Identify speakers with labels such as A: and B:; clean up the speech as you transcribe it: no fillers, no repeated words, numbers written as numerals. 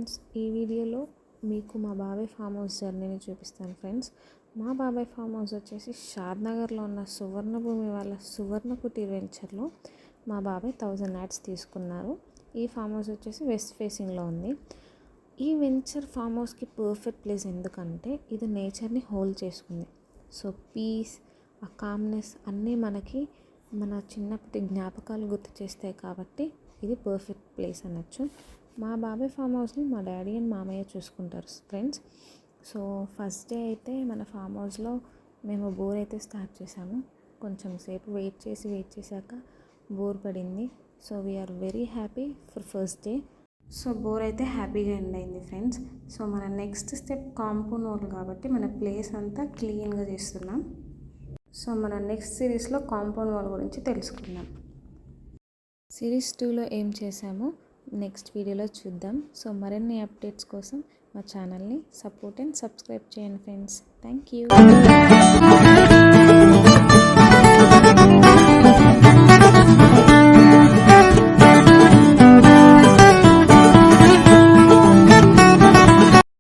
A: Friends, ఈ వీడియోలో మీకు మా బాబాయ్ ఫామ్ హౌస్ జర్నీని చూపిస్తాను ఫ్రెండ్స్. మా బాబాయ్ ఫామ్ హౌస్ వచ్చేసి షాద్నగర్లో ఉన్న సువర్ణభూమి వాళ్ళ సువర్ణ కుటీర్ వెంచర్లో మా బాబాయ్ 1000 యాడ్స్ తీసుకున్నారు. ఈ ఫామ్ హౌస్ వచ్చేసి వెస్ట్ ఫేసింగ్లో ఉంది. ఈ వెంచర్ ఫామ్ హౌస్కి పర్ఫెక్ట్ ప్లేస్ ఎందుకంటే ఇది నేచర్ని హోల్డ్ చేసుకుంది. సో పీస్, ఆ కామ్నెస్ అన్నీ మనకి మన చిన్నప్పటి జ్ఞాపకాలు గుర్తు చేస్తాయి కాబట్టి ఇది పర్ఫెక్ట్ ప్లేస్ అనొచ్చు. మా బాబాయ్ ఫామ్ హౌస్ని మా డాడీ అండ్ మామయ్య చూసుకుంటారు ఫ్రెండ్స్. సో ఫస్ట్ డే అయితే మన ఫామ్ హౌస్లో మేము బోర్ అయితే స్టార్ట్ చేసాము. కొంచెం సేపు వెయిట్ చేశాక బోర్ పడింది. So we're very happy for first day. So bore అయితే హ్యాపీగా ఎండ్ అయింది ఫ్రెండ్స్. సో మన నెక్స్ట్ స్టెప్ కాంపౌండ్ వాల్ కాబట్టి మన ప్లేస్ అంతా క్లీన్గా చేస్తున్నాం. సో మన నెక్స్ట్ సిరీస్లో కాంపౌండ్ వాల్ గురించి తెలుసుకుందాం. సిరీస్ 2లో ఏం చేసామో నెక్స్ట్ వీడియోలో చూద్దాం. సో మరిన్ని అప్డేట్స్ కోసం మా ఛానల్ని సపోర్ట్ అండ్ సబ్స్క్రైబ్ చేయండి ఫ్రెండ్స్. Thank you.